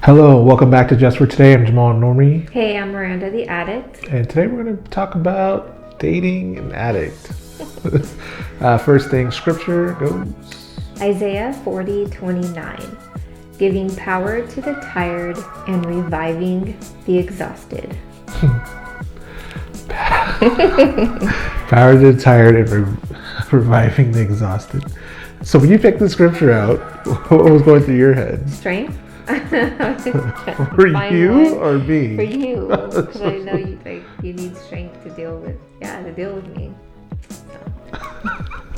Hello, welcome back to Just for Today. I'm Jamal Normie. Hey, I'm Miranda the Addict. And today we're going to talk about dating an addict. First thing, scripture goes. Isaiah 40:29. Giving power to the tired and reviving the exhausted. Power to the tired and reviving the exhausted. So when you picked the scripture out, what was going through your head? Strength? For you or me? For you, because I know you need strength to deal with me. So.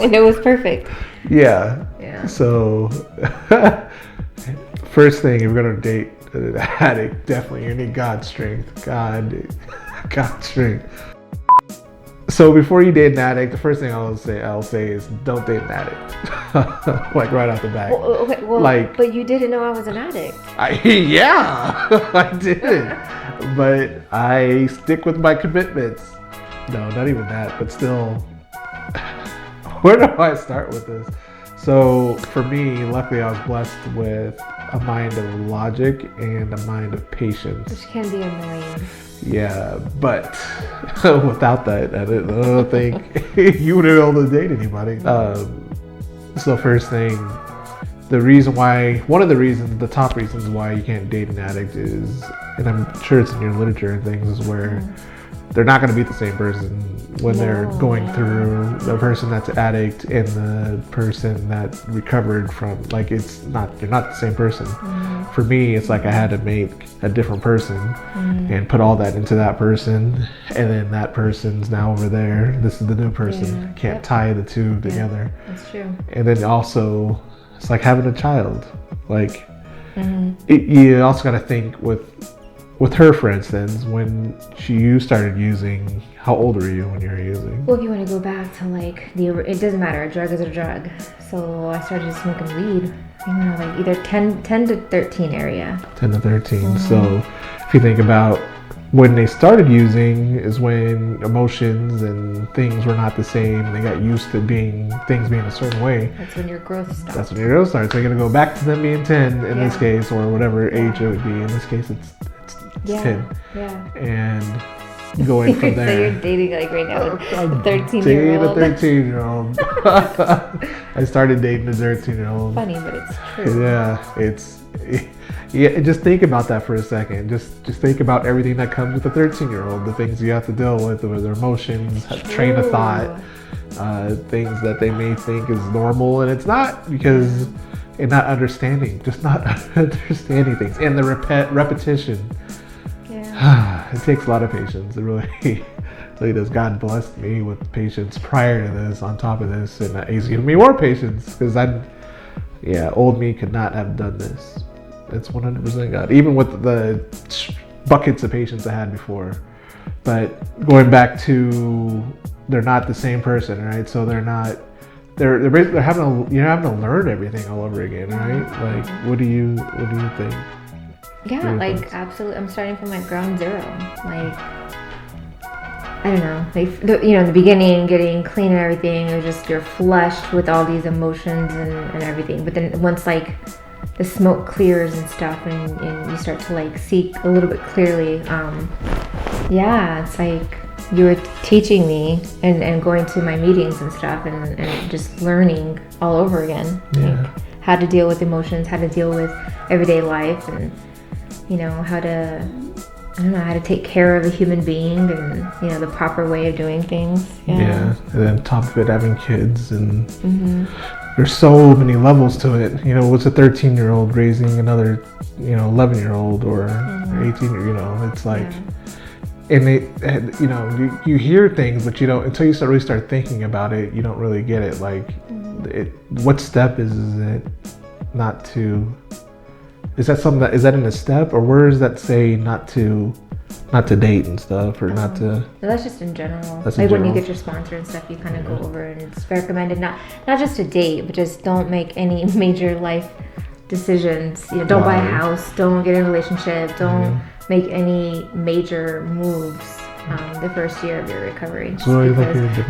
And it was perfect. Yeah. So first thing, if you're gonna date an addict, definitely you need God's strength. God's strength. So before you date an addict, the first thing I'll say is don't date an addict. Like right off the bat. But you didn't know I was an addict. I did. But I stick with my commitments. No, not even that, but still. Where do I start with this? So for me, luckily I was blessed with a mind of logic and a mind of patience. Which can be annoying. Yeah, but without that, I don't think you would have been able to date anybody. So first thing, one of the top reasons why you can't date an addict is, and I'm sure it's in your literature and things, is where they're not going to be the same person when they're going through the person that's an addict and the person that recovered from, like, they're not the same person. For me, it's like I had to make a different person and put all that into that person, and then that person's now over there. This is the new person. Can't tie the two together. That's true. And then also, it's like having a child. Like, you also got to think with her, for instance, when you started using, how old were you when you were using? Well, if you want to go back to it doesn't matter, a drug is a drug. So I started smoking weed, like either 10 to 13 area. 10 to 13. So if you think about when they started using is when emotions and things were not the same. They got used to things being a certain way. That's when your growth starts. That's when your growth starts. So you're going to go back to them being 10 in this case, or whatever age it would be. In this case, it's 10. Yeah. And going from there. So you're dating right now a 13-year-old. Dating a 13-year-old. I started dating a 13-year-old. Funny, but it's true. Yeah, just think about that for a second. Just think about everything that comes with a 13-year-old. The things you have to deal with their emotions, train of thought, things that they may think is normal, and it's not, because and not understanding things, and the repetition. It takes a lot of patience. It really does. God blessed me with patience prior to this, on top of this, and He's given me more patience, because old me could not have done this. It's 100% God, even with the buckets of patience I had before. But going back to, they're not the same person, right? So they're having to learn everything all over again, right? Like, what do you think? Yeah, like, absolutely. I'm starting from ground zero. I don't know. In the beginning, getting clean and everything, it was just, you're flushed with all these emotions and everything. But then once the smoke clears and stuff, and you start to see a little bit clearly, it's like you were teaching me and going to my meetings and stuff, and just learning all over again. How to deal with emotions, how to deal with everyday life, and how to take care of a human being, and the proper way of doing things. And then top of it, having kids, and there's so many levels to it. What's a 13-year-old raising another 11-year-old or 18? It's like, and they, you hear things, but you don't, until you really start thinking about it, you don't really get it. Like, what step is it not to? Is that in a step, or where does that say not to date and stuff, or not to? No, that's just in general. When you get your sponsor and stuff, you kind of go over, and it's recommended not just to date, but just don't make any major life decisions. Don't buy a house, don't get in a relationship, don't make any major moves the first year of your recovery. So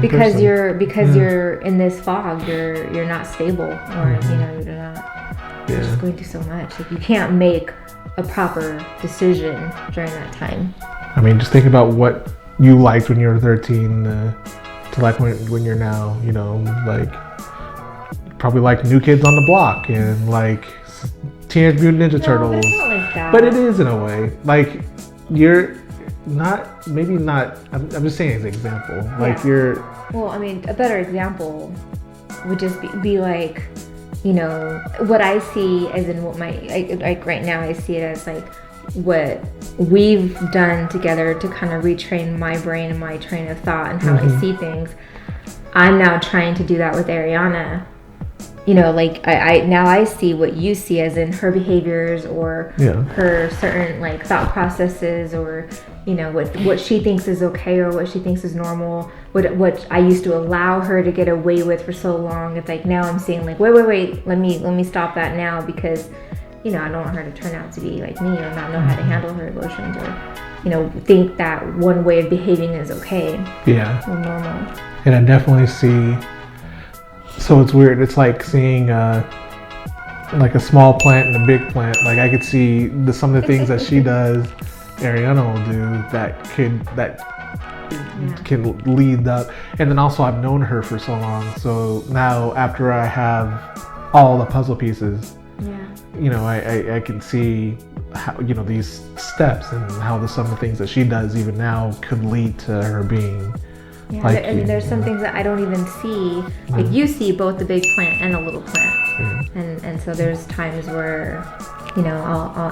because you're in this fog, you're not stable, or you're not. You're just going through so much. Like, you can't make a proper decision during that time. I mean, just think about what you liked when you were 13 to like when you're now, you know, like probably like New Kids on the Block and like Teenage Mutant Ninja Turtles. But it's not like that. But it is in a way. Like, you're not, maybe not, I'm just saying as an example. Like, you're... Well, I mean, a better example would just be like, you know, what I see as in what my, like right now I see it as like what we've done together to kind of retrain my brain and my train of thought and how I see things. I'm now trying to do that with Ariana. You know, like I now I see what you see as in her behaviors or her certain like thought processes, or you know what she thinks is okay or what she thinks is normal. What I used to allow her to get away with for so long. It's like now I'm seeing like wait, let me stop that now, because you know I don't want her to turn out to be like me or not know how to handle her emotions, or you know think that one way of behaving is okay. Or normal. And I definitely see. So it's weird. It's like seeing like a small plant and a big plant. Like I could see some of the things that she does, Ariana will do that can lead up. And then also I've known her for so long. So now after I have all the puzzle pieces, you know, I can see how, you know, these steps and how some of the things that she does even now could lead to her being. Yeah, like there's some things that I don't even see. Like you see both the big plant and a little plant, and so there's times where, you know,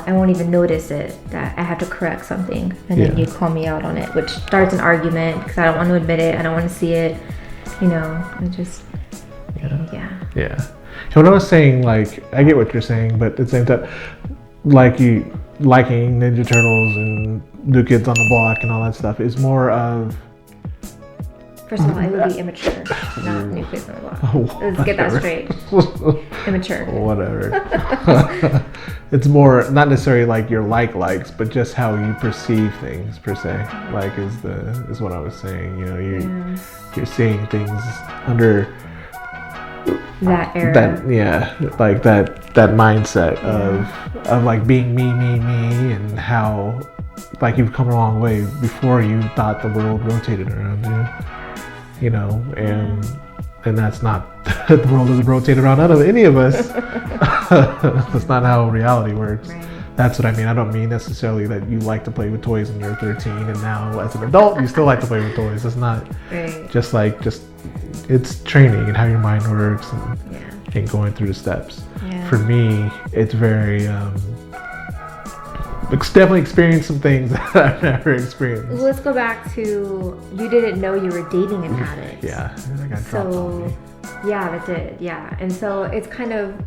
I won't even notice it that I have to correct something, and then you call me out on it, which starts an argument because I don't want to admit it, I don't want to see it, you know. It just And when I was saying, like, I get what you're saying, but at the same time, like you liking Ninja Turtles and New Kids on the Block and all that stuff is more of. First of all, it would be immature, not New Kids on the Block. Let's get that straight. Immature. Whatever. It's more not necessarily like your likes, but just how you perceive things per se. Like is what I was saying. You know, you're seeing things under that era. Like that mindset of like being me, and how like you've come a long way before you thought the world rotated around you. You know, and that's not, the world doesn't rotate around any of us. That's not how reality works. Right. That's what I mean. I don't mean necessarily that you like to play with toys when you're 13 and now as an adult you still like to play with toys. It's not just it's training and how your mind works and going through the steps. For me, it's very definitely experienced some things that I've never experienced. Let's go back to, you didn't know you were dating an addict. Yeah, I got dropped on me. Yeah, that did. Yeah, and so it's kind of,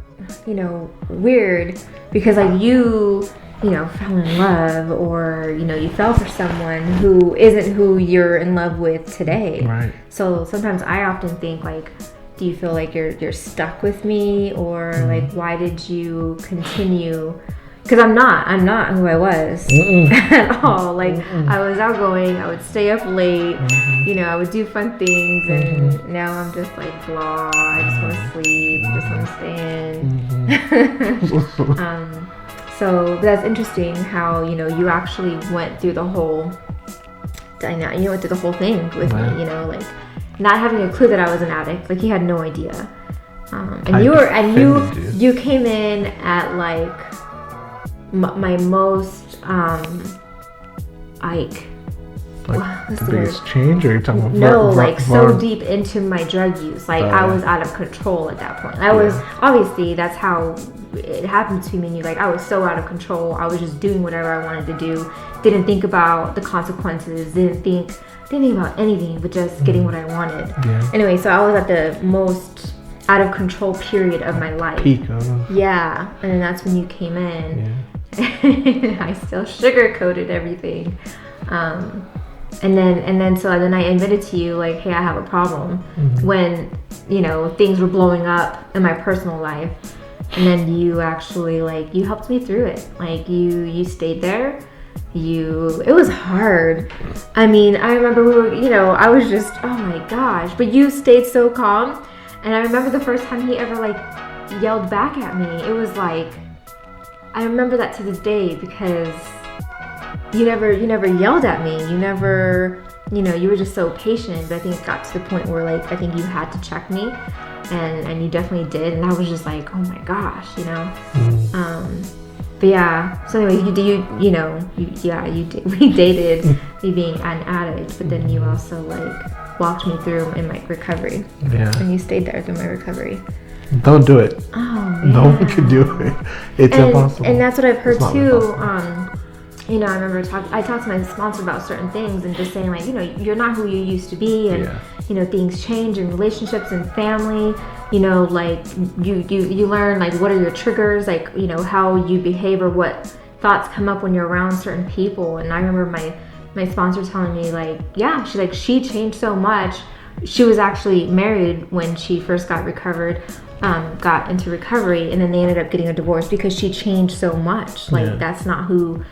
you know, weird because like you know, fell in love, or you know, you fell for someone who isn't who you're in love with today. Right. So sometimes I often think like, do you feel like you're stuck with me, or like why did you continue? Because I'm not who I was at all. Like I was outgoing, I would stay up late, you know, I would do fun things, and now I'm just like blah. I just want to sleep, just want to stay in. So that's interesting how, you know, you actually went through the whole dynamic. You went through the whole thing with me. You know, like not having a clue that I was an addict. Like you had no idea, and you came in at like. My most like the biggest change, or you're talking about so deep into my drug use, like I was out of control at that point. I was obviously, that's how it happened to me. Like I was so out of control, I was just doing whatever I wanted to do, didn't think about the consequences, didn't think about anything but just getting what I wanted. Anyway, so I was at the most out of control period of my life. Peak. And then that's when you came in. I still sugarcoated everything, and then I admitted to you like, hey, I have a problem, when you know things were blowing up in my personal life, and then you actually like you helped me through it. Like you stayed there. It was hard. I mean, I remember we were, you know, I was just, oh my gosh, but you stayed so calm. And I remember the first time he ever like yelled back at me. It was like, I remember that to this day, because you never yelled at me. You never, you were just so patient. But I think it got to the point where, like, I think you had to check me, and you definitely did. And I was just like, oh my gosh, But yeah, so anyway, we dated, me being an addict, but then you also like walked me through in my recovery. Yeah. And you stayed there through my recovery. Don't do it. Oh, man. No one can do it. It's impossible. And that's what I've heard too. Impossible. I remember I talked to my sponsor about certain things and just saying, like, you're not who you used to be, and things change in relationships and family. Like you learn, like, what are your triggers, like, how you behave or what thoughts come up when you're around certain people. And I remember my sponsor telling me, like, she changed so much. She was actually married when she first got into recovery, and then they ended up getting a divorce because she changed so much. Like, that's not who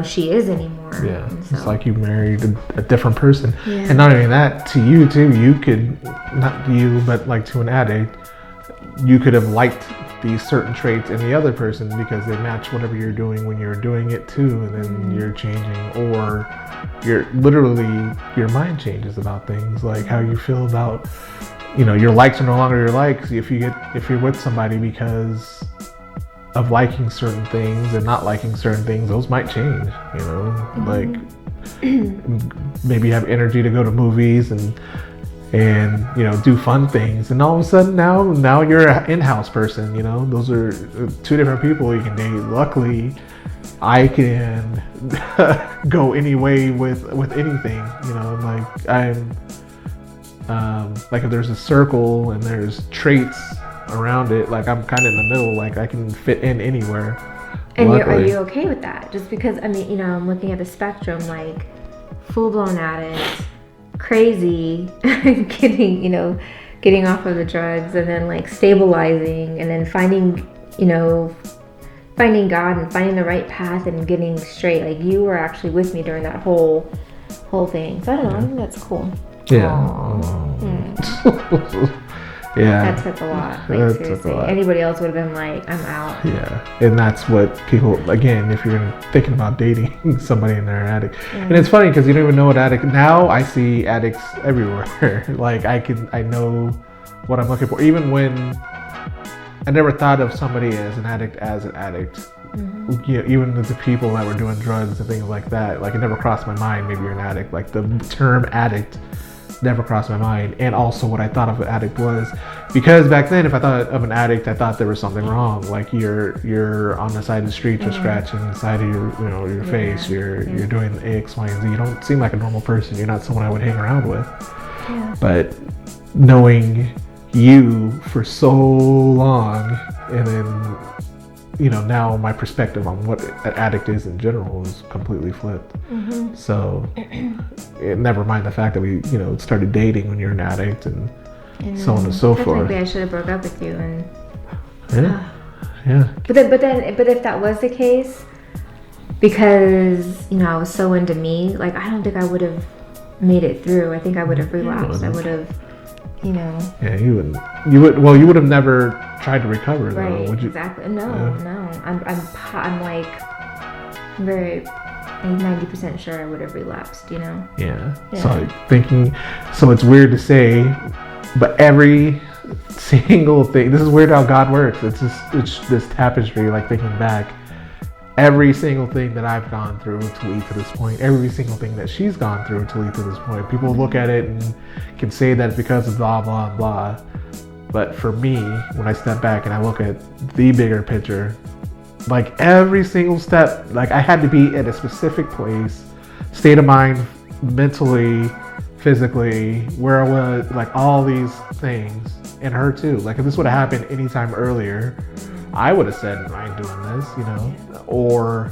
she is anymore. Yeah, so. It's like you married a different person. Yeah. And not only that, to you too, you could, not you, but like to an addict, you could have liked these certain traits in the other person because they match whatever you're doing when you're doing it too, and then you're changing, or your mind changes about things, like how you feel about, your likes are no longer your likes if you're with somebody because of liking certain things and not liking certain things. Those might change, like maybe you have energy to go to movies and do fun things, and all of a sudden now you're an in-house person. Those are two different people you can date. Luckily, I can go any way with anything. Like I'm like, if there's a circle and there's traits around it, like I'm kind of in the middle, like I can fit in anywhere. And are you okay with that? Just because, I'm looking at the spectrum, like full-blown addict, crazy, getting off of the drugs, and then like stabilizing, and then finding God and finding the right path and getting straight. Like, you were actually with me during that whole thing. So I don't know, I think that's cool. Yeah. That took a lot. Like, seriously. Anybody else would have been like, I'm out. Yeah. And that's what people, again, if you're thinking about dating somebody and they're an addict. And it's funny because you don't even know what addict. Now I see addicts everywhere. Like, I know what I'm looking for. Even when I never thought of somebody as an addict. Even the people that were doing drugs and things like that, like, it never crossed my mind, maybe you're an addict. Like, the term addict never crossed my mind. And also what I thought of an addict was, because back then, if I thought of an addict, I thought there was something wrong. Like, you're on the side of the street, you're scratching the side of your face, you're doing X, Y, and Z. You don't seem like a normal person. You're not someone I would hang around with. But knowing you for so long, and then now my perspective on what an addict is in general is completely flipped. So never mind the fact that we started dating when you're an addict, and so on and so forth. Technically, I should have broke up with you. And yeah. But if that was the case, because I was so into me, like, I don't think I would have made it through. I think I would have relapsed. I would have, Yeah, you wouldn't. Well, you would have never tried to recover, though, right, would you? Exactly. No. I'm like very 90% sure I would have relapsed. Yeah. So thinking. So it's weird to say, but every single thing. This is weird how God works. It's this tapestry. Like, thinking back, every single thing that I've gone through to lead to this point, every single thing that she's gone through to lead to this point. People look at it and can say that it's because of blah, blah, blah. But for me, when I step back and I look at the bigger picture, like, every single step, like, I had to be at a specific place, state of mind, mentally, physically, where I was, like, all these things, and her too. Like, if this would have happened any time earlier, I would have said, I ain't doing this, or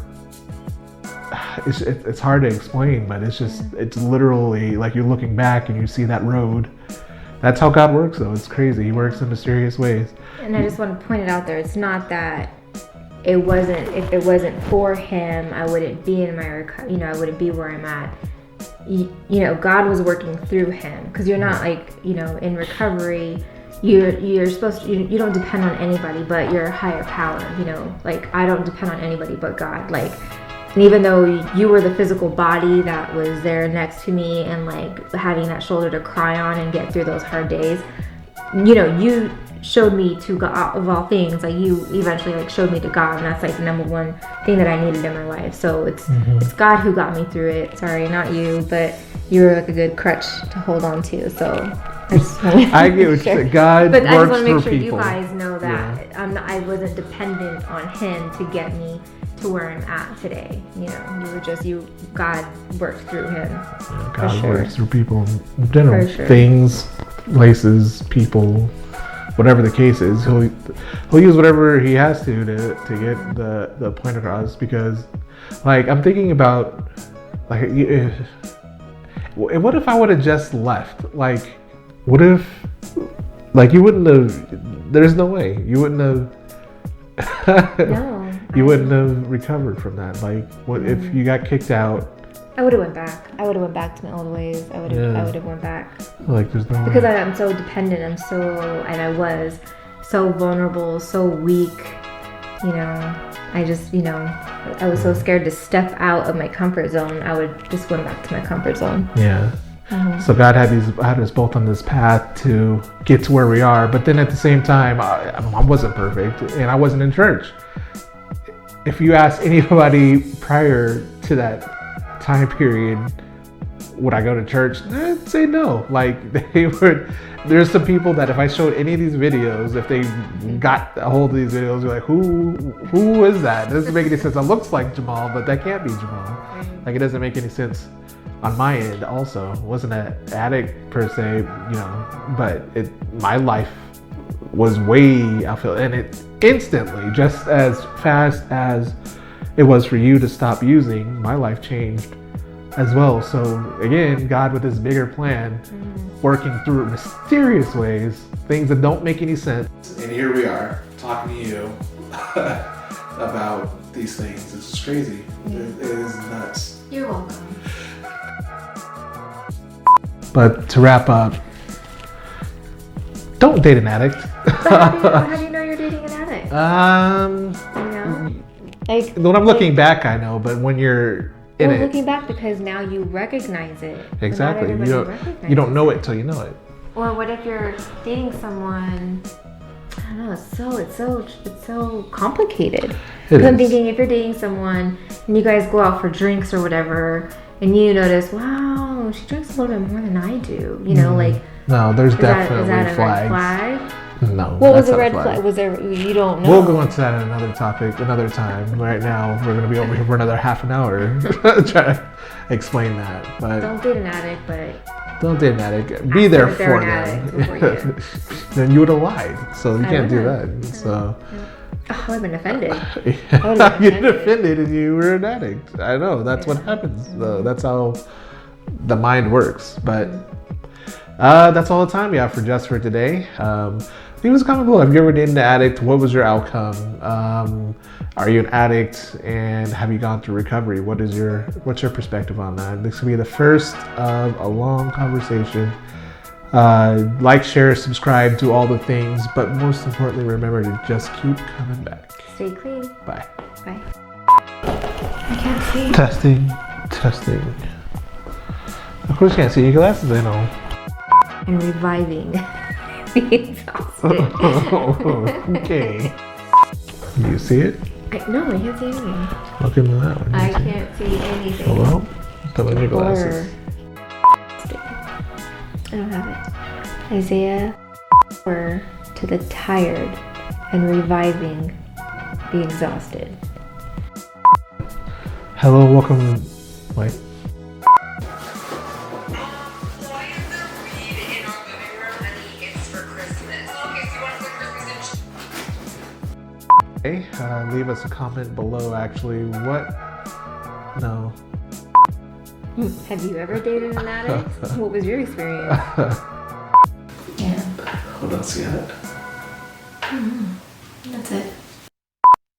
it's hard to explain, but it's literally like you're looking back and you see that road. That's how God works, though. It's crazy. He works in mysterious ways. And I just want to point it out there. It's not that if it wasn't for him, I wouldn't be in my I wouldn't be where I'm at. God was working through him, because you're not like, in recovery, you're supposed to, you don't depend on anybody but your higher power, you know, like I don't depend on anybody but God, like, and even though you were the physical body that was there next to me and like having that shoulder to cry on and get through those hard days, you know, you showed me to God of all things. Like you eventually like showed me to God, and that's like the number one thing that I needed in my life. So it's God who got me through it. Sorry, not you, but you were like a good crutch to hold on to. So I get what you said. God but works I just want to make for sure people. you guys know that I wasn't dependent on Him to get me to where I'm at today. You know, God worked through Him. Yeah, God sure. works through people in general. For sure. Things, places, people, whatever the case is. He'll use whatever He has to get the point across. Because, like, I'm thinking about, like, what if I would have just left? Like, what if, like, you wouldn't have, there's no way. You wouldn't have, No. you wouldn't have recovered from that. Like, what if you got kicked out? I would have went back. I would have went back to my old ways. I would have went back. Like, there's no Because way. I'm so dependent. And I was so vulnerable, so weak. You know, I just, you know, I was so scared to step out of my comfort zone. I would just went back to my comfort zone. Yeah. So God had us both on this path to get to where we are, but then at the same time, I wasn't perfect and I wasn't in church. If you ask anybody prior to that time period, would I go to church? They'd say no. Like, they would. There's some people that if I showed any of these videos, if they got a hold of these videos, you're like, who is that? It doesn't make any sense. It looks like Jamal, but that can't be Jamal. Like, it doesn't make any sense on my end. Also, it wasn't an addict per se, you know, but my life was way outfield, and it instantly, just as fast as it was for you to stop using, my life changed as well. So again, God with His bigger plan, working through mysterious ways, things that don't make any sense. And here we are talking to you about these things. It's just crazy. It is nuts. You're welcome. But to wrap up, don't date an addict. How do you know you're dating an addict? You know, like When I'm looking back, I know, but when you're in it, looking back, because now you recognize it. But not exactly, everybody you don't recognizes know it till you know it. Or what if you're dating someone? I don't know. It's so complicated. Because I'm thinking, if you're dating someone and you guys go out for drinks or whatever, and you notice, wow, she drinks a little bit more than I do. You know, like, no, there's definitely is that a flags. red flag? No. What was that's a not red flag? Was there? You don't know. We'll go into that in another topic, another time. Right now, we're going to be over here for another half an hour trying to explain that. But Don't date an addict, but don't date an addict. Be there for them. Then you would have lied. So you can't do would've. that. So Oh, I would have been offended. you get offended and you were an addict. I know. That's what happens. That's how the mind works. But that's all the time we have for just for today. Leave us a comment below. Have you ever dated an addict? What was your outcome? Are you an addict, and have you gone through recovery? What's your perspective on that? This will be the first of a long conversation. Like, share, subscribe, do all the things, but most importantly, remember to just keep coming back. Stay clean. Bye. Bye. I can't see. Testing. Of course you can't see your glasses, I know. And reviving the exhausted. Okay. Do you see it? No, I can't see anything. Look into that one. I can't see anything. Well, put on your glasses. I don't have it. Isaiah, to the tired and reviving the exhausted. Hello, welcome. Wait. Hey, leave us a comment below. Actually, what? No. Have you ever dated an addict? What was your experience? Yeah. What else you got?